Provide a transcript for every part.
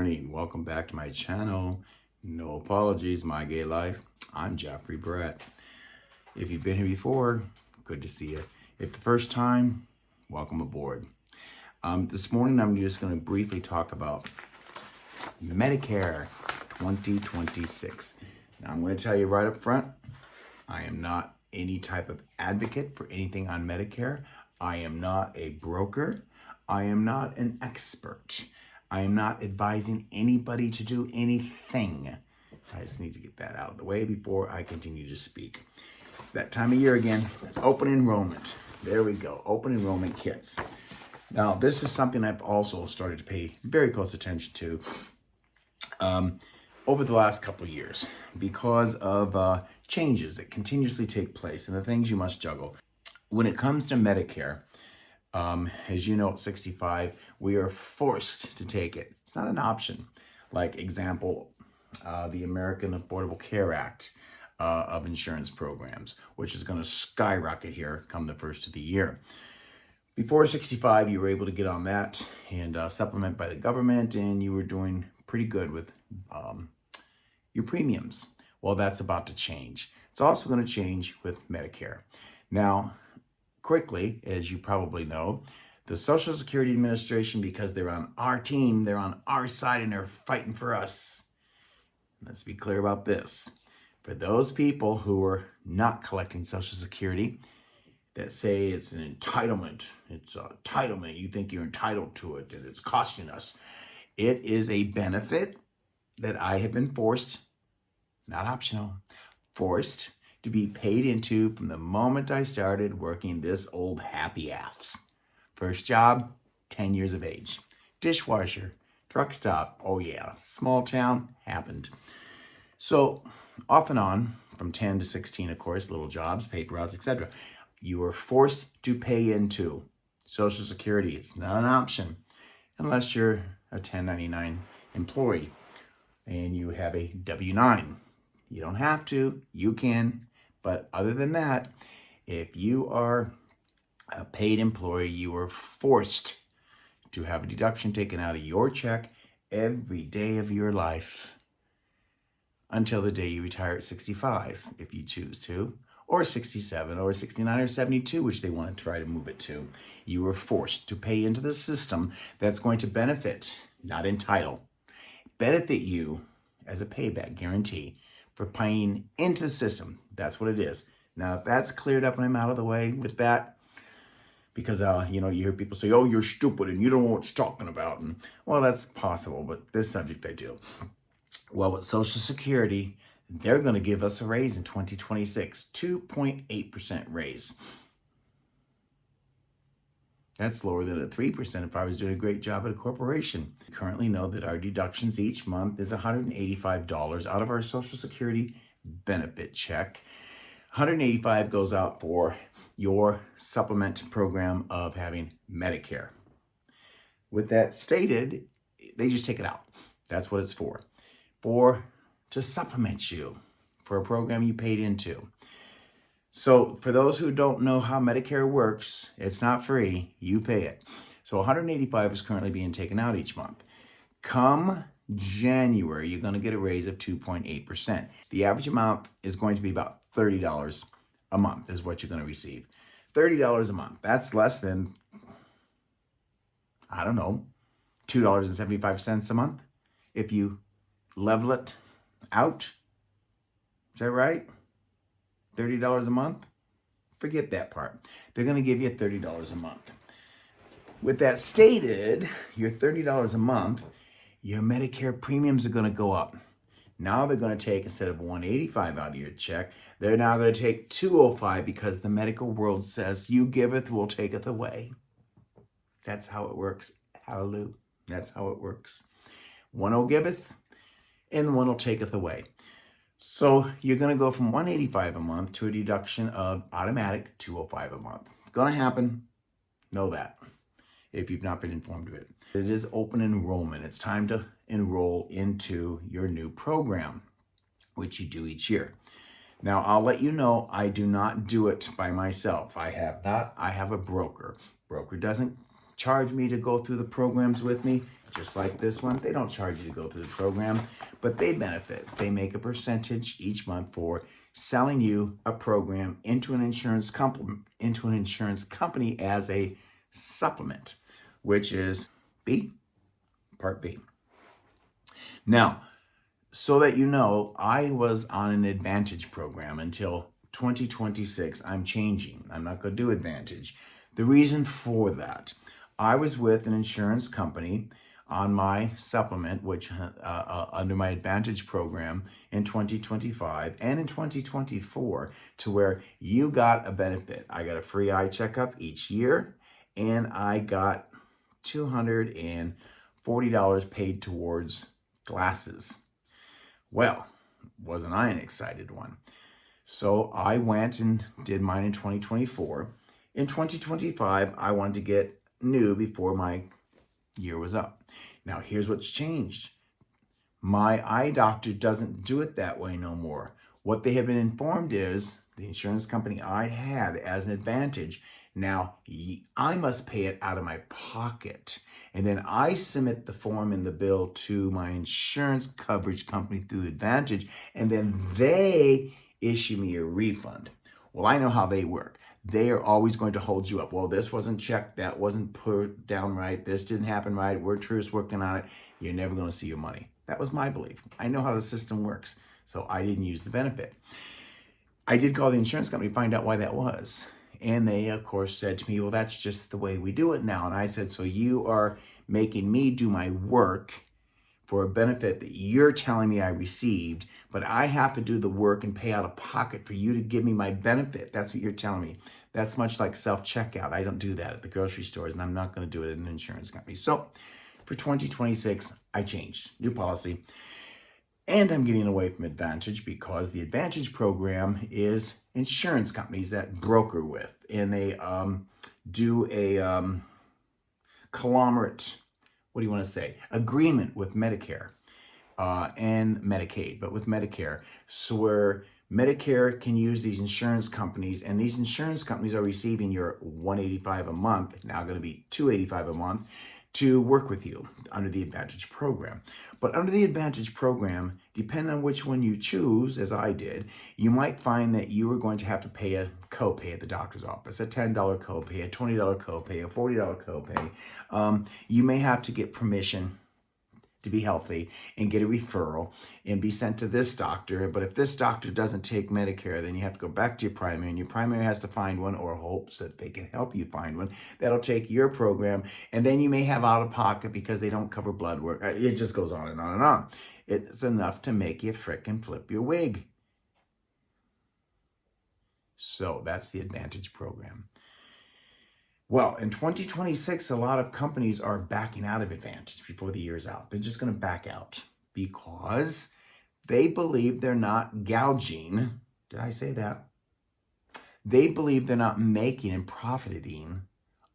morning. Welcome back to my channel. No apologies, my gay life. I'm Jeffrey Brett. If you've been here before, good to see you. If the first time, welcome aboard. This morning, I'm just going to briefly talk about Medicare 2026. Now, I'm going to tell you right up front, I am not any type of advocate for anything on Medicare. I am not a broker. I am not an expert. I am not advising anybody to do anything. I just need to get that out of the way before I continue to speak. It's that time of year again. Open enrollment. There we go. Open enrollment kits. Now, this is something I've also started to pay very close attention to over the last couple of years because of changes that continuously take place and the things you must juggle. When it comes to Medicare, as you know, at 65, we are forced to take it. It's not an option. Like example, the American Affordable Care Act of insurance programs, which is going to skyrocket here come the first of the year. Before 65, you were able to get on that and supplement by the government, and you were doing pretty good with your premiums. Well, that's about to change. It's also going to change with Medicare. Now, quickly, as you probably know, the Social Security Administration, because they're on our team, they're on our side, and they're fighting for us. Let's be clear about this. For those people who are not collecting Social Security, that say it's an entitlement, you think you're entitled to it, and it's costing us. It is a benefit that I have been forced, not optional, forced to be paid into from the moment I started working this old happy ass. First job, 10 years of age. Dishwasher, truck stop, oh yeah, small town, happened. So off and on, from 10 to 16, of course, little jobs, paper routes, etc. You are forced to pay into Social Security. It's not an option unless you're a 1099 employee and you have a W-9. You don't have to, you can. But other than that, if you are a paid employee, you are forced to have a deduction taken out of your check every day of your life until the day you retire at 65, if you choose to, or 67, or 69, or 72, which they want to try to move it to. You are forced to pay into the system that's going to benefit, not entitle, benefit you as a payback guarantee for paying into the system. That's what it is. Now, if that's cleared up and I'm out of the way with that, because, you hear people say, oh, you're stupid and you don't know what you're talking about. And, well, that's possible, but this subject I do. Well, with Social Security, they're going to give us a raise in 2026, 2.8% raise. That's lower than a 3% if I was doing a great job at a corporation. We currently know that our deductions each month is $185 out of our Social Security benefit check. $185 goes out for your supplement program of having Medicare. With that stated, they just take it out. That's what it's for. To supplement you for a program you paid into. So for those who don't know how Medicare works, it's not free, you pay it. So $185 is currently being taken out each month. Come January, you're going to get a raise of 2.8%. The average amount is going to be about $30 a month is what you're going to receive. $30 a month. That's less than, I don't know, $2.75 a month if you level it out. Is that right? $30 a month? Forget that part. They're going to give you $30 a month. With that stated, your $30 a month, your Medicare premiums are going to go up. Now they're going to take, instead of $185 out of your check, they're now going to take $205 because the medical world says, you giveth, we'll taketh away. That's how it works. Hallelujah. That's how it works. One will giveth, and one will taketh away. So you're going to go from $185 a month to a deduction of automatic $205 a month. It's going to happen. Know that if you've not been informed of it. It is open enrollment. It's time to enroll into your new program, which you do each year. Now, I'll let you know, I do not do it by myself. I have a broker. Broker doesn't charge me to go through the programs with me. just like this one. They don't charge you to go through the program, but they benefit. They make a percentage each month for selling you a program into an insurance company as a supplement, which is Part B. Now, so that you know, I was on an Advantage program until 2026. I'm changing. I'm not going to do Advantage. The reason for that, I was with an insurance company on my supplement, which under my Advantage program in 2025 and in 2024, to where you got a benefit. I got a free eye checkup each year, and I got $240 paid towards glasses. Well, wasn't I an excited one? So I went and did mine in 2024. In 2025, I wanted to get new before my year was up. Now, here's what's changed. My eye doctor doesn't do it that way no more. What they have been informed is the insurance company I had as an Advantage. Now, I must pay it out of my pocket. And then I submit the form and the bill to my insurance coverage company through Advantage, and then they issue me a refund. Well, I know how they work. They are always going to hold you up. Well, this wasn't checked, that wasn't put down right, this didn't happen right, we're just working on it. You're never going to see your money. That was my belief. I know how the system works, so I didn't use the benefit. I did call the insurance company to find out why that was. And they, of course, said to me, well, that's just the way we do it now. And I said, so you are making me do my work for a benefit that you're telling me I received, but I have to do the work and pay out of pocket for you to give me my benefit. That's what you're telling me. That's much like self-checkout. I don't do that at the grocery stores, and I'm not going to do it at an insurance company. So for 2026, I changed. New policy. And I'm getting away from Advantage because the Advantage program is insurance companies that broker with, and they do a conglomerate, what do you want to say, agreement with Medicare and Medicaid, but with Medicare. So where Medicare can use these insurance companies, and these insurance companies are receiving your $185 a month, now going to be $285 a month, to work with you under the Advantage program. But under the Advantage program, depending on which one you choose, as I did, you might find that you are going to have to pay a copay at the doctor's office, a $10 copay, a $20 copay, a $40 copay. You may have to get permission to be healthy and get a referral and be sent to this doctor. But if this doctor doesn't take Medicare, then you have to go back to your primary, and your primary has to find one, or hopes that they can help you find one that'll take your program. And then you may have out of pocket because they don't cover blood work. It just goes on and on and on. It's enough to make you frickin' flip your wig. So that's the Advantage program. Well, in 2026, a lot of companies are backing out of Advantage before the year's out. They're just going to back out because they believe they're not gouging. Did I say that? They believe they're not making and profiting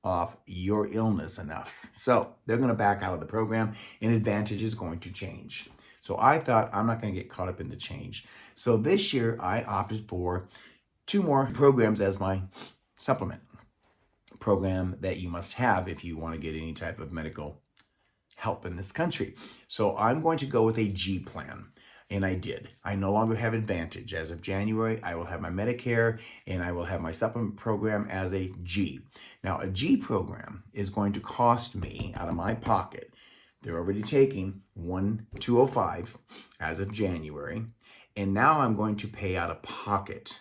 off your illness enough. So they're going to back out of the program, and Advantage is going to change. So I thought, I'm not going to get caught up in the change. So this year, I opted for 2 more programs as my supplement program that you must have if you want to get any type of medical help in this country. So I'm going to go with a G plan. And I did. I no longer have Advantage. As of January, I will have my Medicare and I will have my supplement program as a G. Now, a G program is going to cost me out of my pocket. They're already taking $205 as of January. And now I'm going to pay out of pocket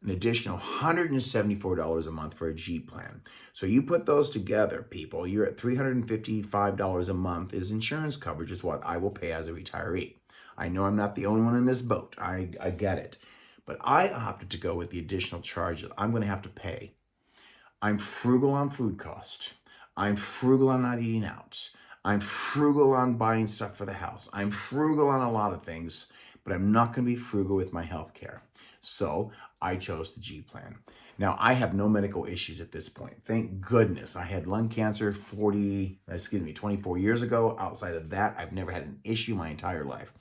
an additional $174 a month for a G plan. So you put those together, people, you're at $355 a month is insurance coverage is what I will pay as a retiree. I know I'm not the only one in this boat. I get it. But I opted to go with the additional charge that I'm going to have to pay. I'm frugal on food cost. I'm frugal on not eating out. I'm frugal on buying stuff for the house. I'm frugal on a lot of things, but I'm not going to be frugal with my health care. So I chose the G plan. Now, I have no medical issues at this point. Thank goodness. I had lung cancer 24 years ago. Outside of that, I've never had an issue my entire life.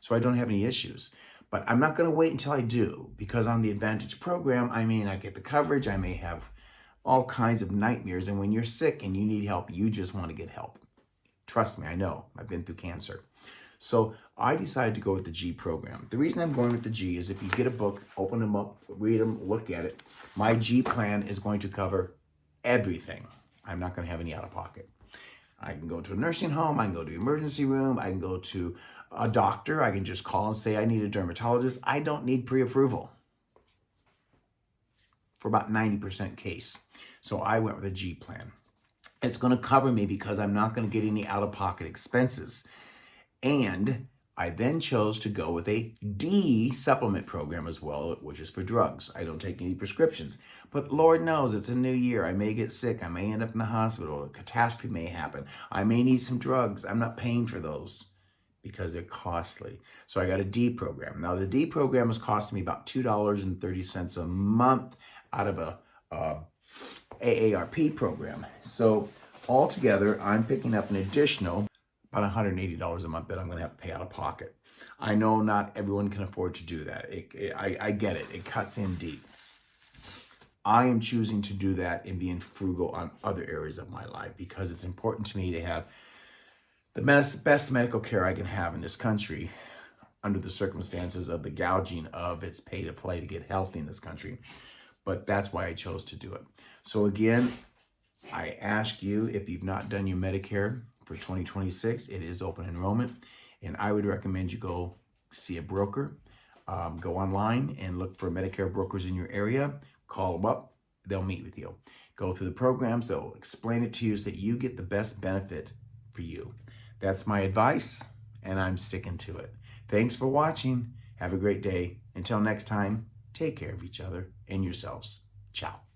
So I don't have any issues. But I'm not going to wait until I do, because on the Advantage program, I may not get the coverage. I may have all kinds of nightmares. And when you're sick and you need help, you just want to get help. Trust me, I know. I've been through cancer. So I decided to go with the G program. The reason I'm going with the G is if you get a book, open them up, read them, look at it. My G plan is going to cover everything. I'm not going to have any out of pocket. I can go to a nursing home, I can go to the emergency room, I can go to a doctor, I can just call and say I need a dermatologist. I don't need pre-approval for about 90% case. So I went with a G plan. It's going to cover me because I'm not going to get any out-of-pocket expenses. And I then chose to go with a D supplement program as well, which is for drugs. I don't take any prescriptions. But Lord knows it's a new year. I may get sick. I may end up in the hospital. A catastrophe may happen. I may need some drugs. I'm not paying for those because they're costly. So I got a D program. Now the D program is costing me about $2.30 a month out of a AARP program. So altogether, I'm picking up an additional about $180 a month that I'm going to have to pay out of pocket. I know not everyone can afford to do that. I get it. It cuts in deep. I am choosing to do that and being frugal on other areas of my life because it's important to me to have the best medical care I can have in this country under the circumstances of the gouging of its pay to play to get healthy in this country. But that's why I chose to do it. So again, I ask you, if you've not done your Medicare for 2026, it is open enrollment. And I would recommend you go see a broker. Go online and look for Medicare brokers in your area. Call them up. They'll meet with you. Go through the programs. They'll explain it to you so that you get the best benefit for you. That's my advice, and I'm sticking to it. Thanks for watching. Have a great day. Until next time, take care of each other and yourselves. Ciao.